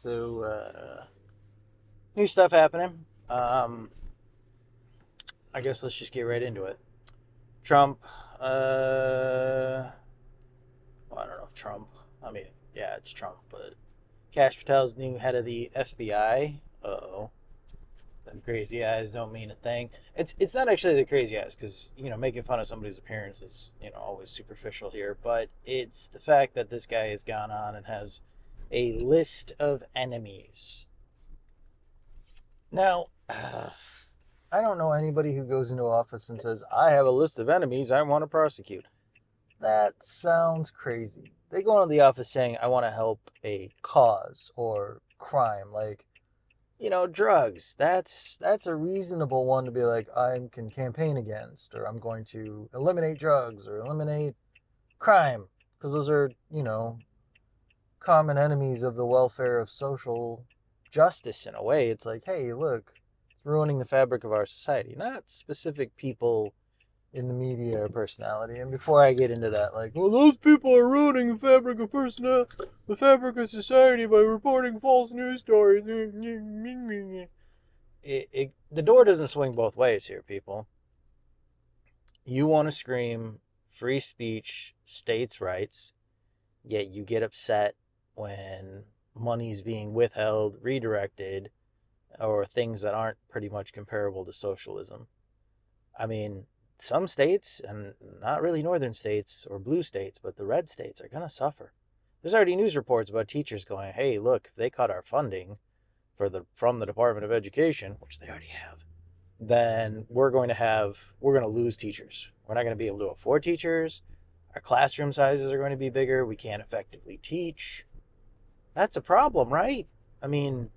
So, new stuff happening. I guess let's just get right into it. Trump, well, I don't know if Trump, I mean, yeah, it's Trump, but Kash Patel's new head of the FBI. Uh-oh. Them crazy eyes don't mean a thing. It's not actually the crazy eyes, because, making fun of somebody's appearance is, always superficial here, but it's the fact that this guy has gone on and has a list of enemies. Now, I don't know anybody who goes into office and says, I have a list of enemies I want to prosecute. That sounds crazy. They go into the office saying, I want to help a cause or crime, like, drugs. That's a reasonable one to be like, I can campaign against, or I'm going to eliminate drugs or eliminate crime, because those are, common enemies of the welfare of social justice in a way. It's like, hey, look, it's ruining the fabric of our society, not specific people in the media or personality. And before I get into that, like, well, those people are ruining the fabric of the fabric of society by reporting false news stories. The door doesn't swing both ways here, people. You want to scream free speech, states' rights, yet you get upset when money's being withheld, redirected, or things that aren't pretty much comparable to socialism. I mean, some states, and not really northern states or blue states, but the red states are going to suffer. There's already news reports about teachers going, hey, look, if they cut our funding from the Department of Education, which they already have, then we're going to lose teachers. We're not going to be able to afford teachers. Our classroom sizes are going to be bigger. We can't effectively teach. That's a problem, right? I mean,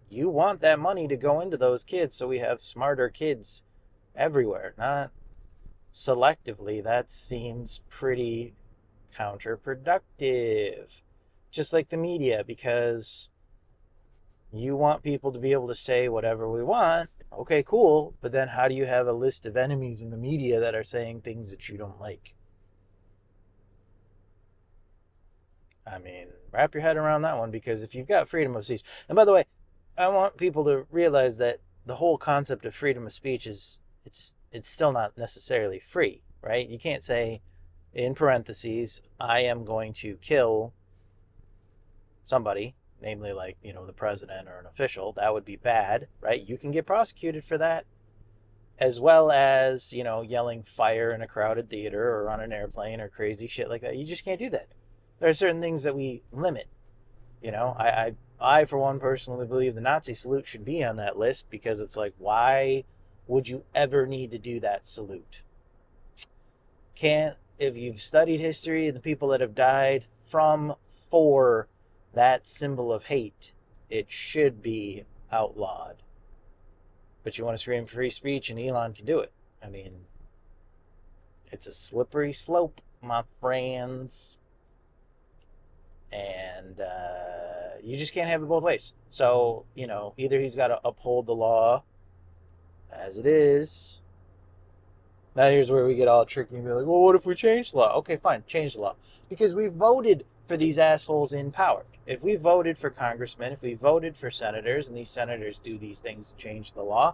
you want that money to go into those kids so we have smarter kids everywhere, not selectively. That seems pretty counterproductive. Just like the media, because you want people to be able to say whatever we want. Okay, cool. But then how do you have a list of enemies in the media that are saying things that you don't like? I mean, wrap your head around that one, because if you've got freedom of speech, and by the way, I want people to realize that the whole concept of freedom of speech is it's still not necessarily free, right? You can't say, in parentheses, I am going to kill somebody, namely like, the president or an official. That would be bad, right? You can get prosecuted for that, as well as, yelling fire in a crowded theater or on an airplane or crazy shit like that. You just can't do that. There are certain things that we limit. I for one personally believe the Nazi salute should be on that list, because it's like, why would you ever need to do that salute? If you've studied history and the people that have died for that symbol of hate, it should be outlawed. But you want to scream free speech, and Elon can do it. I mean, it's a slippery slope, my friends. And you just can't have it both ways. So, either he's got to uphold the law as it is. Now here's where we get all tricky and be like, well, what if we change the law? Okay, fine, change the law. Because we voted for these assholes in power. If we voted for congressmen, if we voted for senators, and these senators do these things to change the law,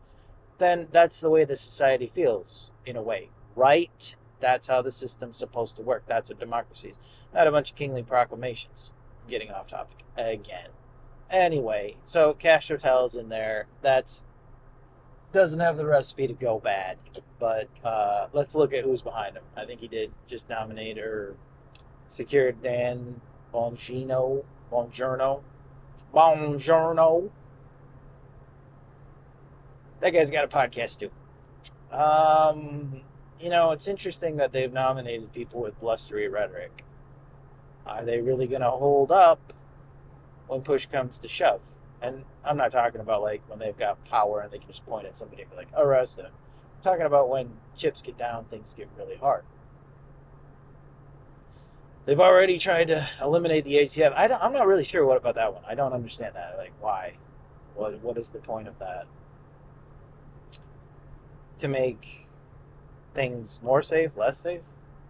then that's the way the society feels, in a way, right? That's how the system's supposed to work. That's what democracy is. Not a bunch of kingly proclamations. I'm getting off topic again. Anyway, so Kash Patel's in there. Doesn't have the recipe to go bad. But let's look at who's behind him. I think he did just nominate or secure Dan Bongino. That guy's got a podcast too. It's interesting that they've nominated people with blustery rhetoric. Are they really going to hold up when push comes to shove? And I'm not talking about like when they've got power and they can just point at somebody and be like, arrest them. I'm talking about when chips get down, things get really hard. They've already tried to eliminate the ATF. I'm not really sure what about that one. I don't understand that. Like, why? What is the point of that? To make things more safe, less safe?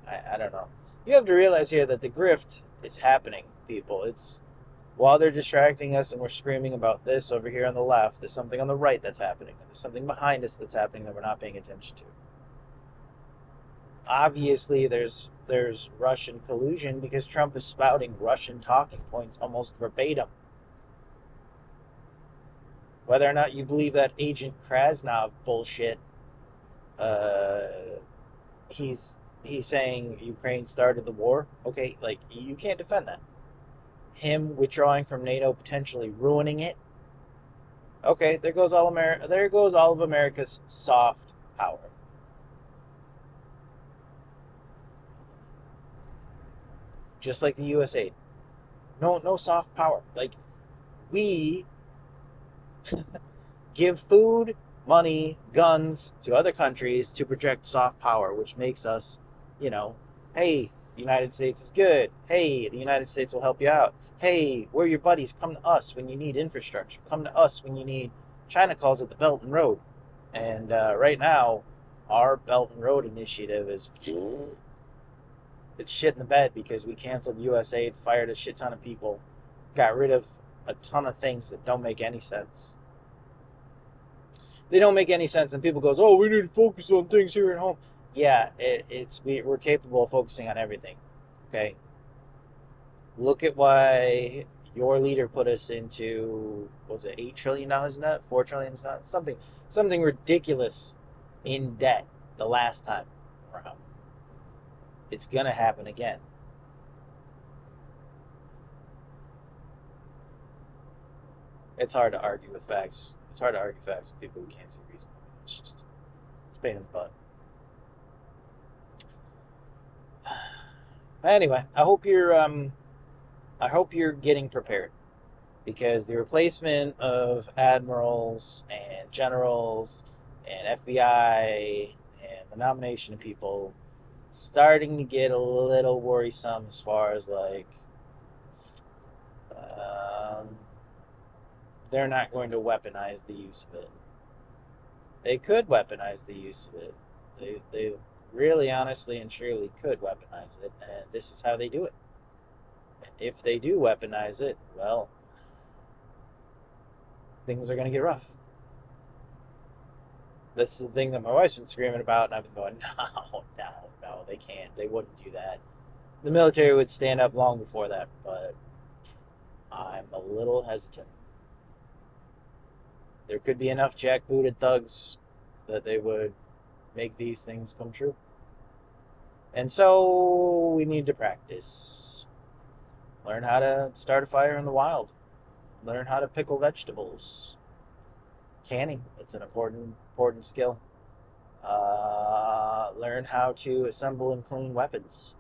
I don't know. You have to realize here that the grift is happening, people. It's While they're distracting us and we're screaming about this over here on the left, there's something on the right that's happening. And there's something behind us that's happening that we're not paying attention to. Obviously, there's Russian collusion because Trump is spouting Russian talking points almost verbatim. Whether or not you believe that Agent Krasnov bullshit, he's saying Ukraine started the war. Okay, like, you can't defend that. Him withdrawing from NATO, potentially ruining it. Okay, there goes all of America's soft power. Just like the US aid. No soft power. Like, we give food, money, guns to other countries to project soft power, which makes us, hey, the United States is good. Hey, the United States will help you out. Hey, we're your buddies. Come to us when you need infrastructure. Come to us when you need... China calls it the Belt and Road. And right now, our Belt and Road initiative is... It's shit in the bed because we canceled USAID, fired a shit ton of people, got rid of a ton of things that don't make any sense. They don't make any sense, and people goes, oh, we need to focus on things here at home. Yeah, we're capable of focusing on everything, okay? Look at why your leader put us into, what was it, $8 trillion in debt? $4 trillion in debt? Something ridiculous in debt the last time around. It's going to happen again. It's hard to argue with facts. It's hard to argue facts with people who can't see reason. It's pain in the butt. Anyway, I hope you're getting prepared, because the replacement of admirals and generals and FBI and the nomination of people starting to get a little worrisome as far as like they're not going to weaponize the use of it. They could weaponize the use of it. They really, honestly, and truly could weaponize it, and this is how they do it. And if they do weaponize it, well, things are going to get rough. This is the thing that my wife's been screaming about, and I've been going, no, they can't. They wouldn't do that. The military would stand up long before that, but I'm a little hesitant. There could be enough jackbooted thugs that they would make these things come true. And so we need to practice. Learn how to start a fire in the wild. Learn how to pickle vegetables. Canning, it's an important skill. Learn how to assemble and clean weapons.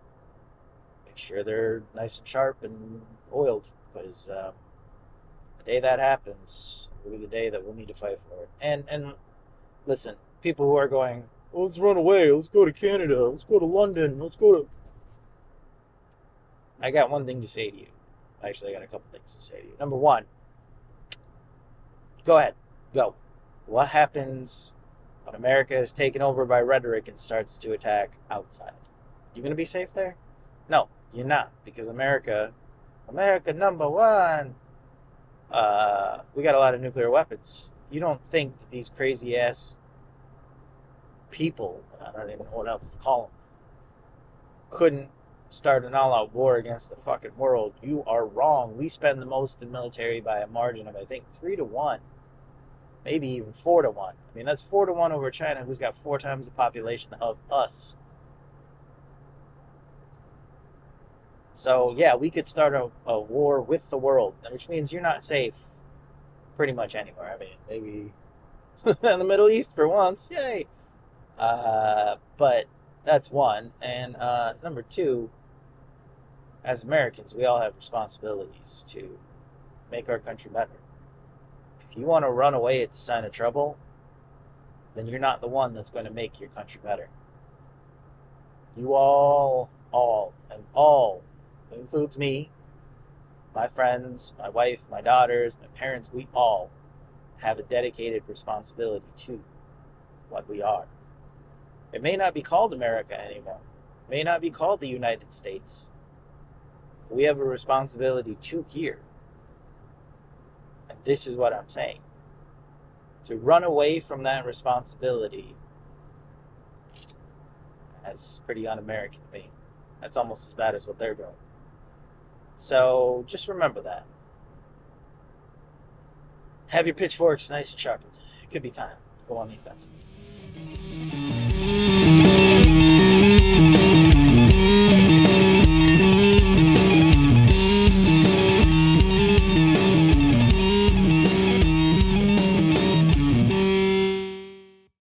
Make sure they're nice and sharp and oiled, because the day that happens will be the day that we'll need to fight for it. And listen, people who are going, well, let's run away, let's go to Canada, let's go to London, let's go to... I got one thing to say to you. Actually, I got a couple things to say to you. Number one, go ahead, go. What happens when America is taken over by rhetoric and starts to attack outside? You going to be safe there? No, you're not, because America number one, we got a lot of nuclear weapons. You don't think that these crazy ass people, I don't even know what else to call them, couldn't start an all-out war against the fucking world? You are wrong. We spend the most in military by a margin of, I think, 3-1. Maybe even 4-1. I mean, that's 4-1 over China, who's got 4 times the population of us. So, yeah, we could start a war with the world, which means you're not safe pretty much anywhere. I mean, maybe in the Middle East for once. Yay! But that's one. And number two, as Americans, we all have responsibilities to make our country better. If you want to run away at the sign of trouble, then you're not the one that's going to make your country better. You all, includes me, my friends, my wife, my daughters, my parents, we all have a dedicated responsibility to what we are. It may not be called America anymore. It may not be called the United States. We have a responsibility to here. This is what I'm saying. To run away from that responsibility, that's pretty un-American to me. That's almost as bad as what they're doing. So just remember that. Have your pitchforks nice and sharpened. It could be time. Go on the offensive.